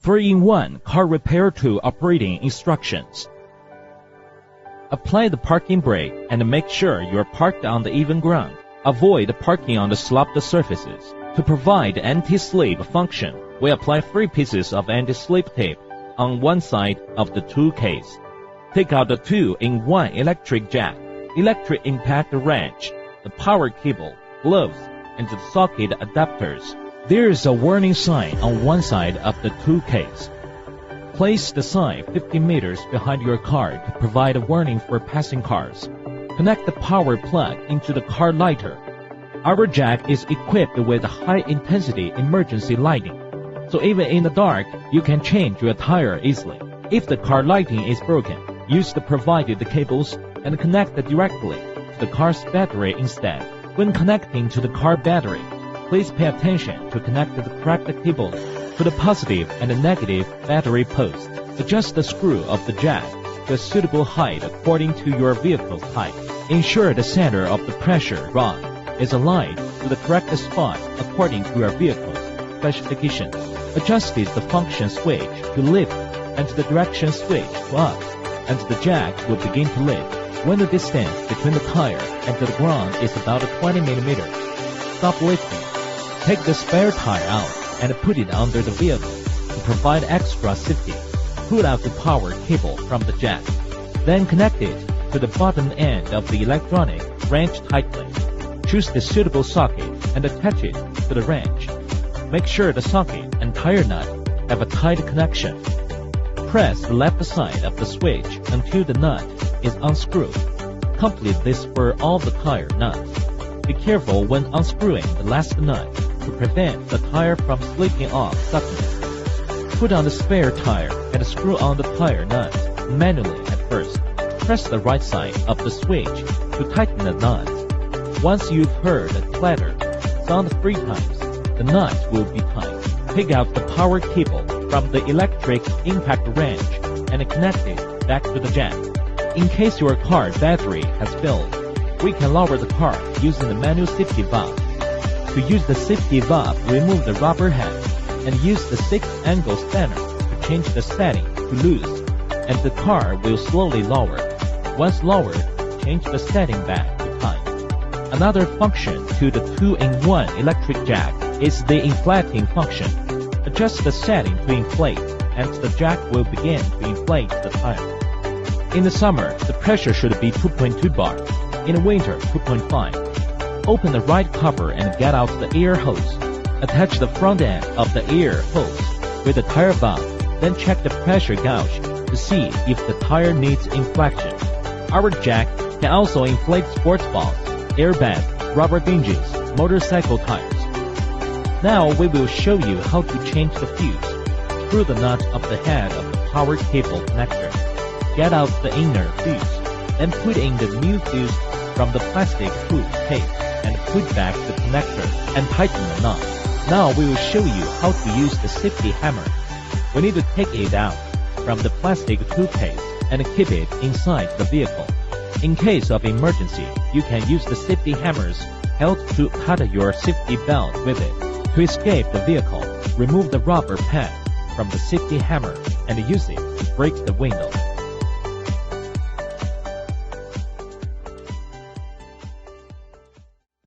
3-in-1 car repair tool operating instructions. Apply the parking brake and make sure you are parked on the even ground. Avoid parking on the sloped surfaces. To provide anti-slip function, we apply 3 pieces of anti-slip tape on one side of the tool case. Take out the 2-in-1 electric jack, electric impact wrench, the power cable, gloves, and the socket adapters. There is a warning sign on one side of the tool case. Place the sign 50 meters behind your car to provide a warning for passing cars. Connect the power plug into the car lighter. Our jack is equipped with high-intensity emergency lighting, so even in the dark, you can change your tire easily. If the car lighting is broken, use the provided cables and connect directly to the car's battery instead. When connecting to the car battery, please pay attention to connect the correct cables to the positive and negative battery post. Adjust the screw of the jack to a suitable height according to your vehicle's type. Ensure the center of the pressure rod is aligned to the correct spot according to your vehicle's specifications. Adjust the function switch to lift and the direction switch to up, and the jack will begin to lift when the distance between the tire and the ground is about 20 millimeters. Stop lifting. Take the spare tire out and put it under the vehicle to provide extra safety. Pull out the power cable from the jack. Then connect it to the bottom end of the electronic wrench tightly. Choose the suitable socket and attach it to the wrench. Make sure the socket and tire nut have a tight connection. Press the left side of the switch until the nut is unscrewed. Complete this for all the tire nuts. Be careful when unscrewing the last nut to prevent the tire from slipping off suddenly. Put on the spare tire and screw on the tire nut manually at first. Press the right side of the switch to tighten the nut. Once you've heard the clatter sound 3 times, the nut will be tight. Take out the power cable from the electric impact wrench and connect it back to the jack. In case your car battery has failed, we can lower the car using the manual safety valve. To use the safety valve, remove the rubber head and use the 6-angle spanner to change the setting to loose, and the car will slowly lower. Once lowered, change the setting back to tight. Another function to the 2-in-1 electric jack is the inflating function. Adjust the setting to inflate, and the jack will begin to inflate the tire. In the summer, the pressure should be 2.2 bar. In the winter, 2.5. Open the right cover and get out the air hose. Attach the front end of the air hose with the tire valve, then check the pressure gauge to see if the tire needs inflection. Our jack can also inflate sports balls, airbags, rubber hinges, motorcycle tires. Now we will show you how to change the fuse. Screw the nut of the head of the power cable connector. Get out the inner fuse, then put in the new fuse from the plastic hook case and put back the connector and tighten the knot. Now we will show you how to use the safety hammer. We need to take it out from the plastic hook case and keep it inside the vehicle. In case of emergency, you can use the safety hammers held to cut your safety belt with it. To escape the vehicle, remove the rubber pad from the safety hammer and use it to break the window.